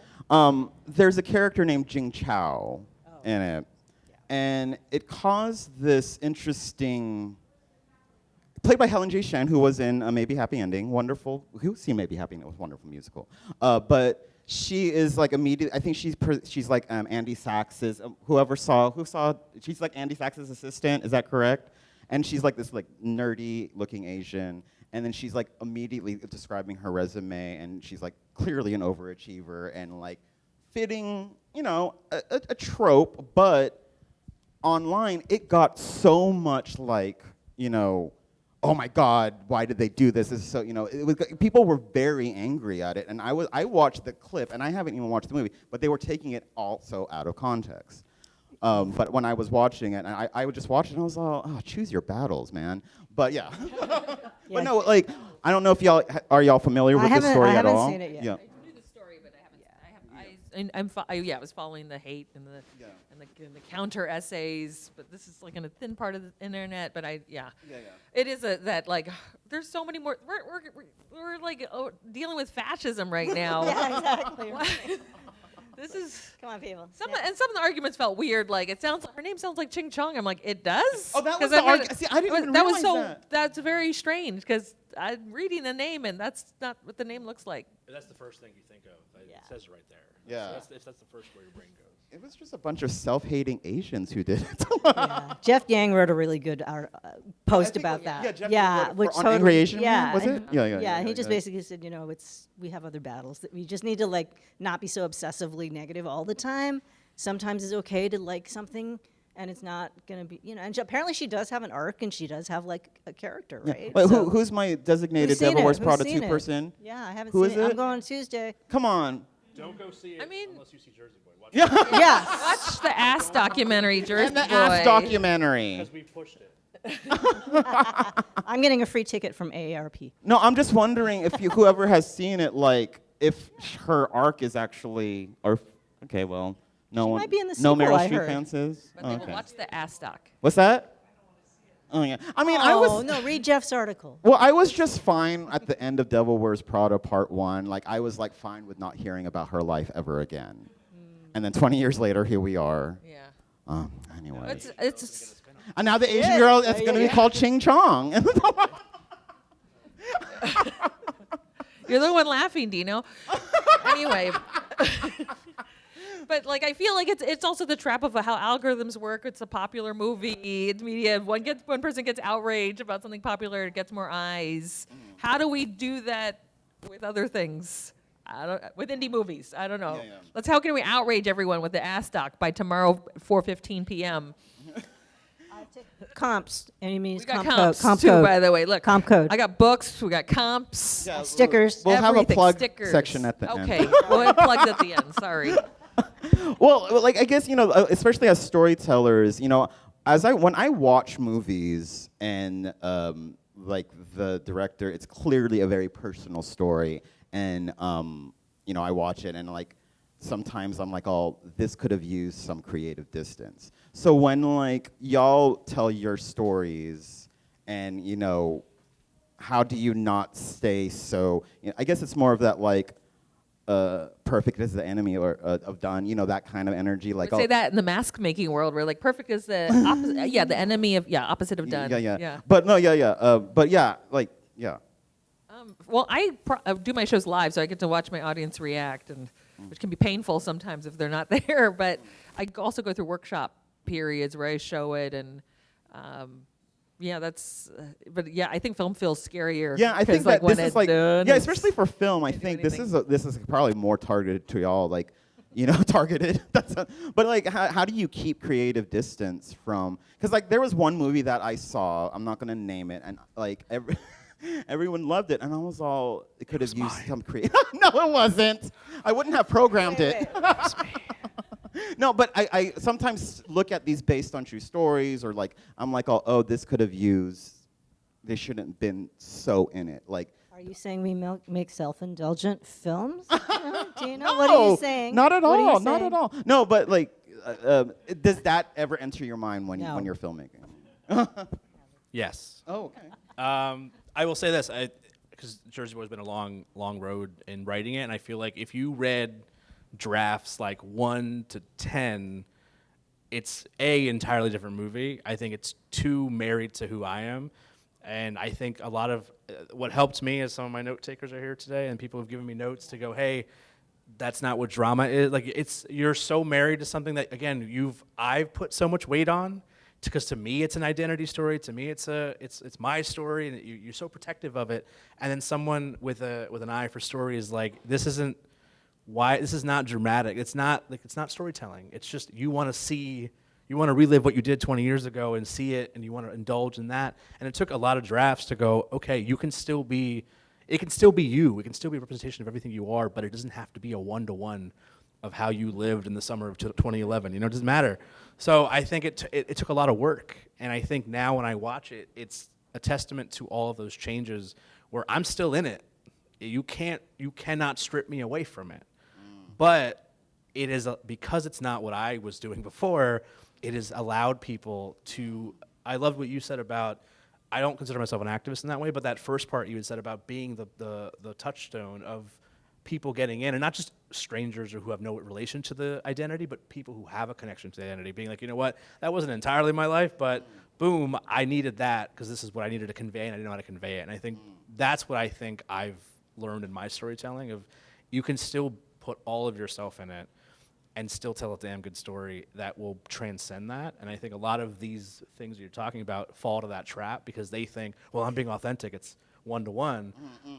There's a character named Jing Chao in it, and it caused this interesting. Played by Helen J. Shen, who was in Maybe Happy Ending, wonderful. Who's seen Maybe Happy Ending? It was a wonderful musical. But she is like immediate. I think she's like Andy Sachs's. Who saw? She's like Andy Sachs's assistant. Is that correct? And she's like this like nerdy looking Asian. And then she's like immediately describing her resume, and she's like clearly an overachiever and like fitting, a trope. But online, it got so much like, oh my God, why did they do this? This is so, people were very angry at it. And I watched the clip, and I haven't even watched the movie, but they were taking it also out of context. But when I was watching it, and I would just watch it, and I was like, oh, choose your battles, man. But yeah. But no, like, I don't know if y'all familiar with this story at all? I haven't seen it yet. Yeah. I knew the story, but I was following the hate and the counter essays, but this is like in a thin part of the internet. But it is that like there's so many more. We're like dealing with fascism right now. Yeah, exactly. This is Come on, people. some of the arguments felt weird. Like it sounds like her name sounds like Ching Chong. I'm like, it does. Oh, that was 'Cause the I read argument. it- See, I didn't even that was realize so. that. That's very strange because I'm reading the name and that's not what the name looks like. That's the first thing you think of. It Yeah. says it right there. Yeah. So that's the first where your brain goes. It was just a bunch of self-hating Asians who did it. Yeah. Jeff Yang wrote a really good post think- about that. yeah, Jeff Yang wrote it which on totally, Angry Asian Man, yeah, was it? Yeah, he just yeah. basically said, we have other battles that we just need to like not be so obsessively negative all the time. Sometimes it's okay to like something, and it's not gonna be, And apparently she does have an arc, and she does have like a character, right? Wait, So- who's my designated Who's seen Devil it? Wears Who's Prada seen 2 it? person? Yeah, I haven't Who seen is it. it? I'm going Tuesday. Come on. Don't go see it I mean- unless you see Jersey Boy. Watch Yeah. Yeah. Watch the ass documentary, Jersey And the Boy. ass documentary. because we pushed it. I'm getting a free ticket from AARP. No, I'm just wondering if whoever has seen it, like, if her arc is actually, okay, well, no She one, might be in the no sequel, Meryl I Streep heard. fans is. But they will Okay. watch the ass doc. What's that? Oh yeah. I mean, I was. No, read Jeff's article. Well, I was just fine at the end of Devil Wears Prada Part 1. Like, I was like fine with not hearing about her life ever again. And then 20 years later, here we are. Yeah. Anyway. It's And now the Asian girl is going to be called Ching Chong. You're the one laughing, Dino. Anyway. But like I feel like it's also the trap of how algorithms work. It's a popular movie, it's media. One person gets outraged about something popular, it gets more eyes. How do we do that with other things? With indie movies, I don't know. Yeah. How can we outrage everyone with the ass doc by tomorrow 4:15 p.m.? Comps. Any means We got comp comps code. Comp too, code. by the way. Look, Comp code. I got books. We got comps. Yeah, Stickers. We'll have a everything, plug stickers. section at the end. Okay, we'll have plugs at the end. Sorry. Well, like I guess especially as storytellers, when I watch movies and like the director, it's clearly a very personal story, and I watch it and like sometimes I'm like, oh, this could have used some creative distance. So when like y'all tell your stories, and how do you not stay so? I guess it's more of that like. perfect is the enemy or of done, that kind of energy. Like, I would say that in the mask making world, where like perfect is the opposite, the enemy of opposite of done. yeah. But no, but yeah, like, yeah. Well, I do my shows live, so I get to watch my audience react, and which can be painful sometimes if they're not there. But I also go through workshop periods where I show it, and that's. But yeah, I think film feels scarier. Yeah, I think like that when this it's is like, done, especially for film. I can't do think this anything. is probably more targeted to y'all, like, targeted. But like, how do you keep creative distance from? Because like, there was one movie that I saw. I'm not gonna name it, and like everyone loved it, and I was all, it could have used some creative. No, it wasn't. I wouldn't have programmed it. No, but I sometimes look at these based on true stories, or like, I'm like, oh, this could have used. They shouldn't have been so in it. Like, Are you saying we make self-indulgent films? Dina? no, What are you saying? Not at What are you all. Not saying? at all. No, but like, does that ever enter your mind when No. when you're filmmaking? Yes. Oh, okay. I will say this, because Jersey Boy's been a long road in writing it, and I feel like if you read drafts like 1 to 10, it's entirely different movie. I think it's too married to who I am, and I think a lot of what helped me is some of my note takers are here today, and people have given me notes to go, hey, that's not what drama is. Like, you're so married to something that, again, I've put so much weight on, because to me it's an identity story. To me it's my story, and you're so protective of it. And then someone with an eye for story is like, this is not dramatic. It's not storytelling. It's just you want to relive what you did 20 years ago and see it, and you want to indulge in that. And it took a lot of drafts to go, okay, it can still be you. It can still be a representation of everything you are, but it doesn't have to be a one-to-one of how you lived in the summer of 2011. It doesn't matter. So I think it took a lot of work, and I think now when I watch it, it's a testament to all of those changes where I'm still in it. You cannot strip me away from it. But it is because it's not what I was doing before. It has allowed people to. I loved what you said about. I don't consider myself an activist in that way, but that first part you had said about being the touchstone of people getting in, and not just strangers or who have no relation to the identity, but people who have a connection to the identity, being like, you know what, that wasn't entirely my life, but boom, I needed that because this is what I needed to convey, and I didn't know how to convey it. And I think that's what I think I've learned in my storytelling, of you can still put all of yourself in it and still tell a damn good story that will transcend that. And I think a lot of these things you're talking about fall to that trap because they think, well, I'm being authentic, it's one-to-one,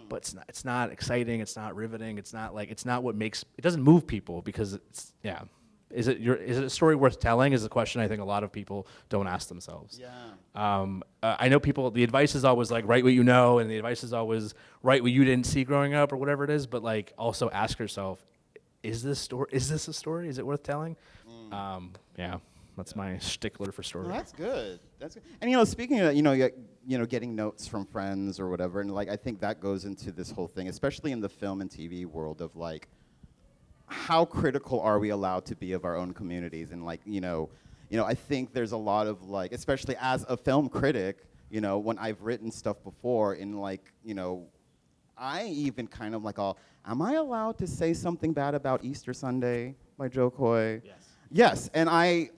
but it's not exciting, it's not riveting, it's not what makes, it doesn't move people because is it a story worth telling is a question I think a lot of people don't ask themselves. I know people, the advice is always like, write what you know, and the advice is always write what you didn't see growing up or whatever it is, but like also ask yourself, is this a story? Is it worth telling? That's my stickler for story. Well, that's good. That's good. And speaking of that, getting notes from friends or whatever, and like I think that goes into this whole thing, especially in the film and TV world, of like how critical are we allowed to be of our own communities, and like I think there's a lot of like, especially as a film critic, when I've written stuff before, in like I even kind of like, am I allowed to say something bad about Easter Sunday by Joe Coy? Yes,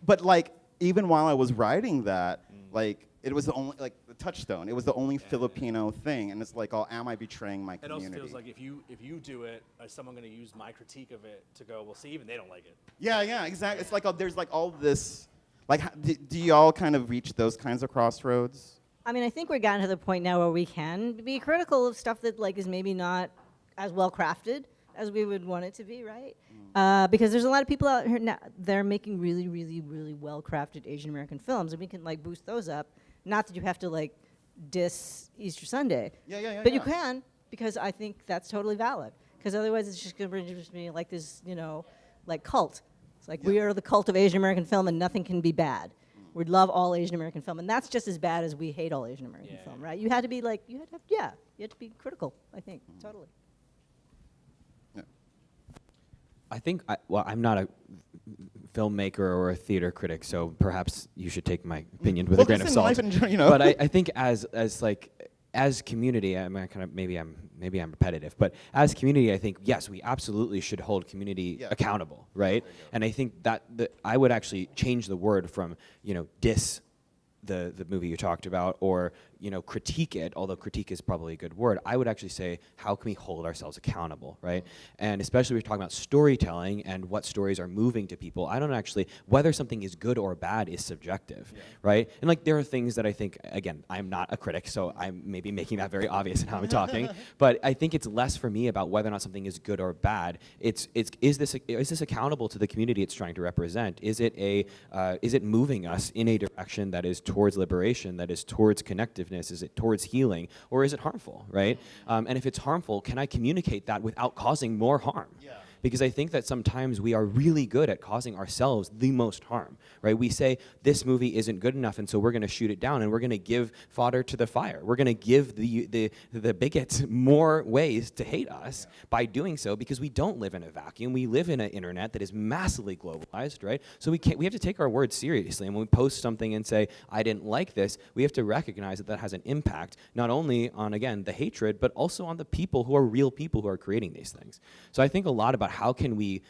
but like, even while I was writing that, like, it was the only, like, the touchstone. It was the only Filipino thing, and it's like, am I betraying my community? It also feels like if you do it, is someone going to use my critique of it to go, well, see, even they don't like it. Yeah, exactly. It's like, there's like all this, like, do y'all kind of reach those kinds of crossroads? I mean, I think we're gotten to the point now where we can be critical of stuff that like is maybe not as well crafted as we would want it to be, right? Because there's a lot of people out here now, they're making really, really, really well-crafted Asian American films, and we can like boost those up. Not that you have to like diss Easter Sunday, but you can, because I think that's totally valid. Because otherwise, it's just going to be like this, like cult. It's like we are the cult of Asian American film, and nothing can be bad. We love all Asian American film, and that's just as bad as we hate all Asian American film, right? You had to be like, you had to be critical. I think totally. I think, I'm not a filmmaker or a theater critic, so perhaps you should take my opinion with a grain of salt. Life in, But I think as community, maybe I'm maybe I'm repetitive, but as community, I think, yes, we absolutely should hold community accountable, right? And I think that I would actually change the word from, diss the movie you talked about, or critique it, although critique is probably a good word. I would actually say, how can we hold ourselves accountable, right? And especially we're talking about storytelling and what stories are moving to people. I don't actually, whether something is good or bad is subjective, right? And there are things that I think, again, I'm not a critic, so I'm maybe making that very obvious in how I'm talking, but I think it's less for me about whether or not something is good or bad. Is this accountable to the community it's trying to represent? Is it moving us in a direction that is towards liberation, that is towards connectiveness? Is it towards healing, or is it harmful, right? And if it's harmful, can I communicate that without causing more harm? Because I think that sometimes we are really good at causing ourselves the most harm, right? We say, this movie isn't good enough, and so we're going to shoot it down, and we're going to give fodder to the fire. We're going to give the bigots more ways to hate us by doing so, because we don't live in a vacuum. We live in an internet that is massively globalized, right? So we have to take our words seriously, and when we post something and say, I didn't like this, we have to recognize that has an impact, not only on, again, the hatred, but also on the people who are real people who are creating these things. So I think a lot about how can we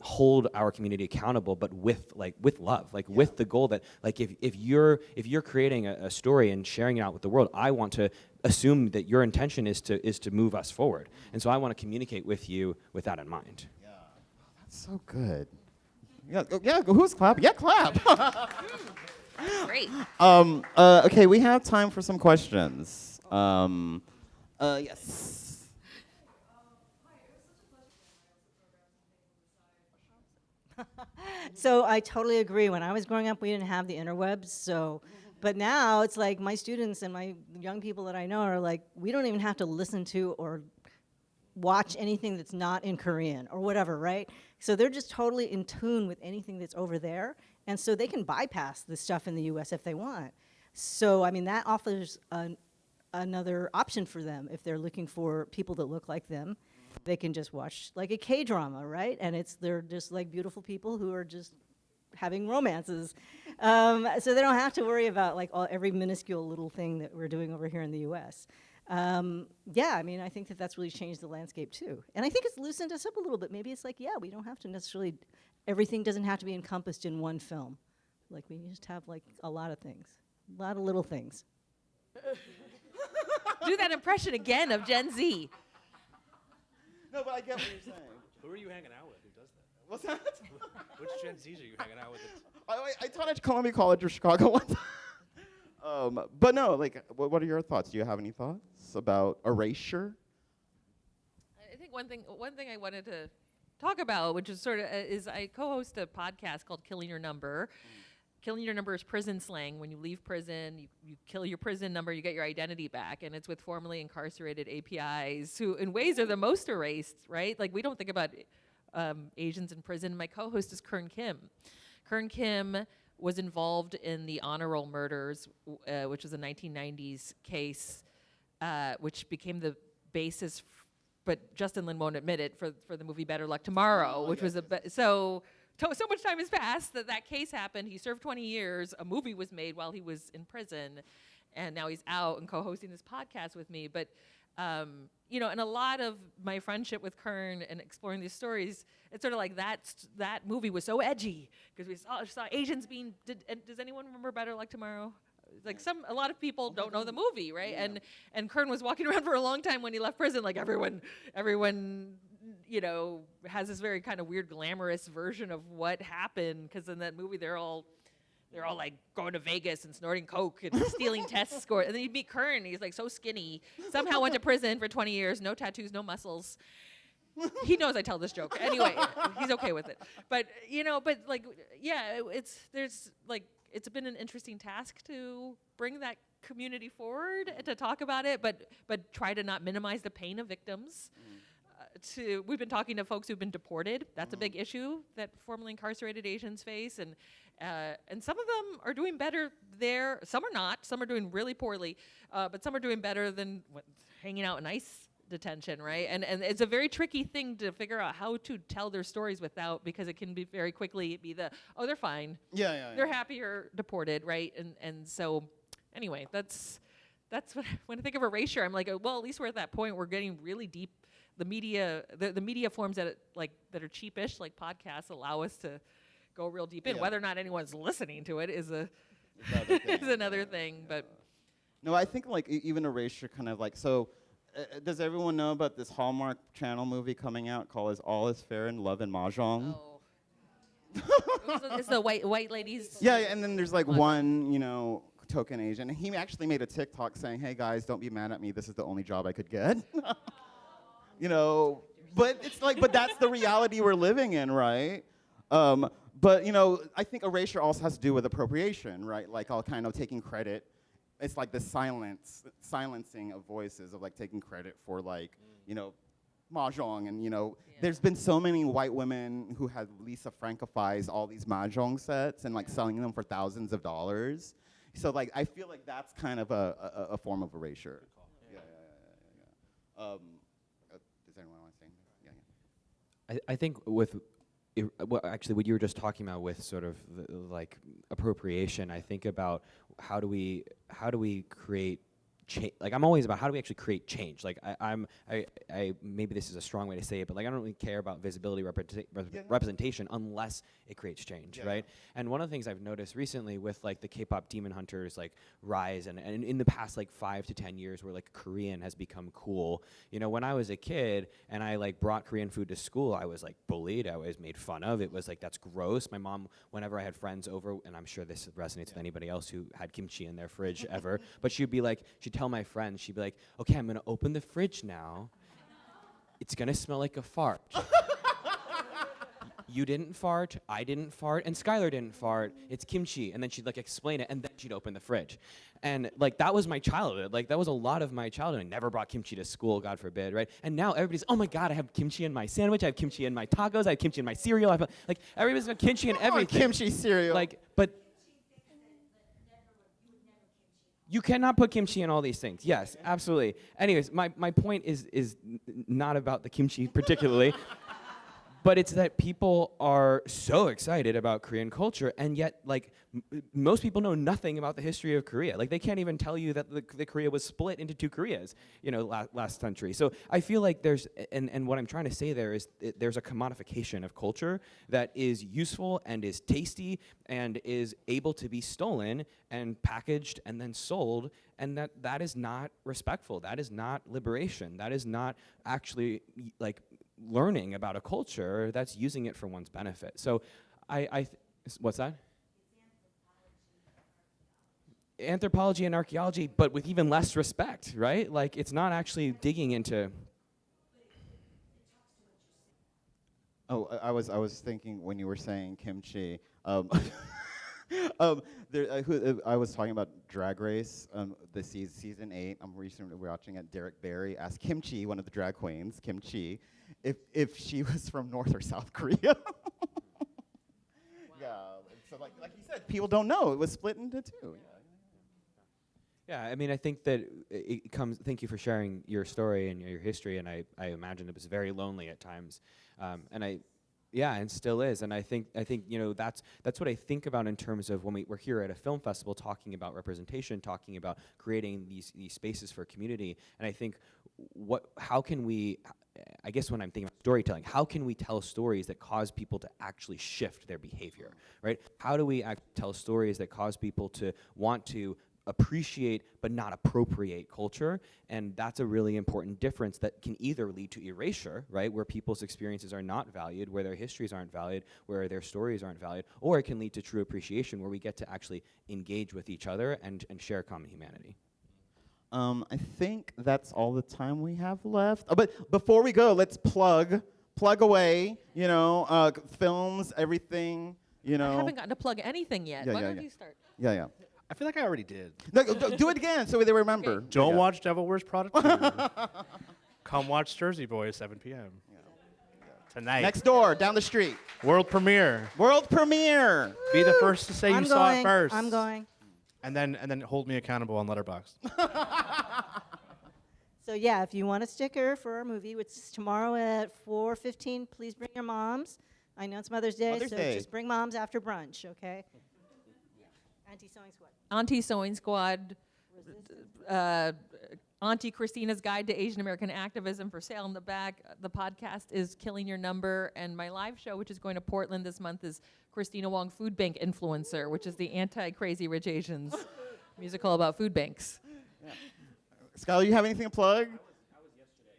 hold our community accountable, but with love, with the goal that if you're creating a story and sharing it out with the world, I want to assume that your intention is to move us forward, and so I want to communicate with you with that in mind. Yeah, that's so good. Yeah. Who's clapping? Yeah, clap. Great. Okay, we have time for some questions. Yes. So I totally agree. When I was growing up, we didn't have the interwebs. But now it's like my students and my young people that I know are like, we don't even have to listen to or watch anything that's not in Korean or whatever, right? So they're just totally in tune with anything that's over there. And so they can bypass the stuff in the US if they want. So, I mean, that offers another option for them if they're looking for people that look like them. They can just watch like a K-drama, right? And they're just like beautiful people who are just having romances. So they don't have to worry about like every minuscule little thing that we're doing over here in the US. Yeah, I mean, I think that's really changed the landscape too. And I think it's loosened us up a little bit. Maybe it's like, yeah, we don't have to necessarily, everything doesn't have to be encompassed in one film. Like we just have like a lot of things, a lot of little things. Do that impression again of Gen Z. No, but I get what you're saying. Who are you hanging out with? Who does that? What's that? Which Gen Zs are you hanging out with? I taught at Columbia College of Chicago once. But no, what are your thoughts? Do you have any thoughts about erasure? I think one thing I wanted to talk about, which is is I co-host a podcast called Killing Your Number. Killing your number is prison slang. When you leave prison, you kill your prison number, you get your identity back. And it's with formerly incarcerated APIs who in ways are the most erased, right? Like we don't think about Asians in prison. My co-host is Kern Kim. Kern Kim was involved in the honor roll murders, which was a 1990s case, which became the basis, but Justin Lin won't admit it, for the movie Better Luck Tomorrow, which was so much time has passed that case happened. He served 20 years. A movie was made while he was in prison, and now he's out and co-hosting this podcast with me. But and a lot of my friendship with Kern and exploring these stories, it's sort of like that movie was so edgy because we saw Asians being. Does anyone remember Better Luck Tomorrow? Like a lot of people don't know the movie, right? Yeah. And Kern was walking around for a long time when he left prison. Like everyone has this very kind of weird glamorous version of what happened, because in that movie they're all like going to Vegas and snorting coke and stealing test scores. And then you meet Kern, he's like so skinny, somehow went to prison for 20 years, no tattoos, no muscles. He knows I tell this joke. Anyway, he's okay with it. But it's been an interesting task to bring that community forward and to talk about it, but try to not minimize the pain of victims. We've been talking to folks who've been deported. That's a big issue that formerly incarcerated Asians face, and some of them are doing better there. Some are not. Some are doing really poorly, but some are doing better than hanging out in ICE detention, right? And it's a very tricky thing to figure out how to tell their stories because it can be very quickly they're fine. Yeah. They're happier deported, right? And so anyway, that's that's what when I think of erasure, I'm like, well, at least we're at that point. We're getting really deep. The media forms that that are cheapish, like podcasts, allow us to go real deep in. Yeah. Whether or not anyone's listening to it is Another another thing. But No, I think like even erasure kind of like so. Does everyone know about this Hallmark Channel movie coming out called All Is Fair in Love and Mahjong? oh, it's the white ladies. Yeah, and then there's like one, token Asian. And he actually made a TikTok saying, "Hey guys, don't be mad at me. This is the only job I could get." But it's like, but that's the reality we're living in, right? But I think erasure also has to do with appropriation, right? Like all kind of taking credit. It's like the silencing of voices of like taking credit for like, mahjong and there's been so many white women who have Lisa Frankifies all these mahjong sets and like selling them for thousands of dollars. So like I feel like that's kind of a form of erasure. Yeah. Does anyone want to say anything? Yeah. I think with what you were just talking about with sort of like appropriation, I think about how do we create change. Like I'm always about how do we actually create change. Like I maybe this is a strong way to say it, but like I don't really care about visibility representation unless it creates change, right? And one of the things I've noticed recently with like the K-pop Demon Hunters like rise and in the past like 5 to 10 years where like Korean has become cool. When I was a kid and I like brought Korean food to school, I was like bullied. I was made fun of. It was like that's gross. My mom, whenever I had friends over, and I'm sure this resonates with anybody else who had kimchi in their fridge ever, but she'd tell my friends, she'd be like, okay, I'm gonna open the fridge now. It's gonna smell like a fart. You didn't fart, I didn't fart, and Schuyler didn't fart. It's kimchi. And then she'd like explain it, and then she'd open the fridge. And like that was my childhood. Like that was a lot of my childhood. I never brought kimchi to school, God forbid, right? And now everybody's, oh my God, I have kimchi in my sandwich, I have kimchi in my tacos, I have kimchi in my cereal. Like everybody's got kimchi in everything. Kimchi cereal. Like, but you cannot put kimchi in all these things. Yes, absolutely. Anyways, my point is not about the kimchi particularly, but it's that people are so excited about Korean culture, and yet, like, most people know nothing about the history of Korea. Like, they can't even tell you that the Korea was split into 2 Koreas, last century. So I feel like there's, and what I'm trying to say there is, there's a commodification of culture that is useful and is tasty and is able to be stolen and packaged and then sold, and that is not respectful. That is not liberation. That is not actually, like, learning about a culture that's using it for one's benefit. So what's that? Anthropology and archaeology, but with even less respect, right? Like it's not actually digging into. Oh, I was thinking when you were saying kimchi. I was talking about Drag Race, the season 8. I'm recently watching it. Derek Barry asked Kimchi, one of the drag queens, Kimchi, if she was from North or South Korea. Yeah. So like you said, people don't know. It was split into 2. Yeah, I mean, I think that it comes. Thank you for sharing your story and your history, and I imagine it was very lonely at times, and still is. And I think that's what I think about in terms of when we're here at a film festival talking about representation, talking about creating these spaces for community. And I think how can we? I guess when I'm thinking about storytelling, how can we tell stories that cause people to actually shift their behavior, right? How do we tell stories that cause people to want to appreciate but not appropriate culture? And that's a really important difference that can either lead to erasure, right, where people's experiences are not valued, where their histories aren't valued, where their stories aren't valued, or it can lead to true appreciation where we get to actually engage with each other and share common humanity. I think that's all the time we have left. Oh, but before we go, let's plug away, films, everything, I haven't gotten to plug anything yet. Why don't you start? Yeah. I feel like I already did. No, do it again so they remember. Okay. Don't watch Devil Wears Prada 2. Come watch Jersey Boys, 7 p.m. Tonight. Next door, down the street. World premiere. World premiere. Be the first to say you saw it first. I'm going. And then hold me accountable on Letterboxd. So yeah, if you want a sticker for our movie, which is tomorrow at 4:15, please bring your moms. I know it's Mother's Day, so just bring moms after brunch, okay? Auntie Sewing Squad. Auntie Sewing Squad Auntie Kristina's Guide to Asian American Activism for sale in the back. The podcast is Killing Your Number, and my live show, which is going to Portland this month, is Kristina Wong, Food Bank Influencer, which is the anti-Crazy Rich Asians musical about food banks. Yeah. Schuyler, you have anything to plug? I was yesterday.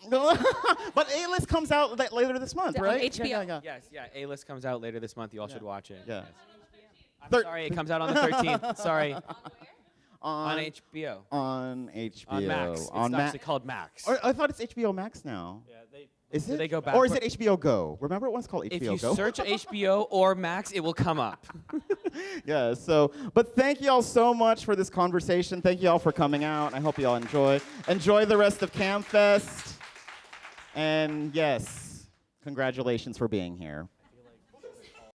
You don't have to. But A-List comes out later this month, On right? HBO. Yes, yeah. A-List comes out later this month. You all should watch it. Yeah. Yes. I'm sorry, it comes out on the 13th. Sorry. On HBO. On HBO. On Max. It's actually called Max. I thought it's HBO Max now. Yeah, Is it? they go Or is it backward. HBO Go? Remember it once called HBO If you Go? search HBO or Max, it will come up. Yeah, but thank you all so much for this conversation. Thank you all for coming out. I hope you all enjoy the rest of CAMFest. And yes, congratulations for being here.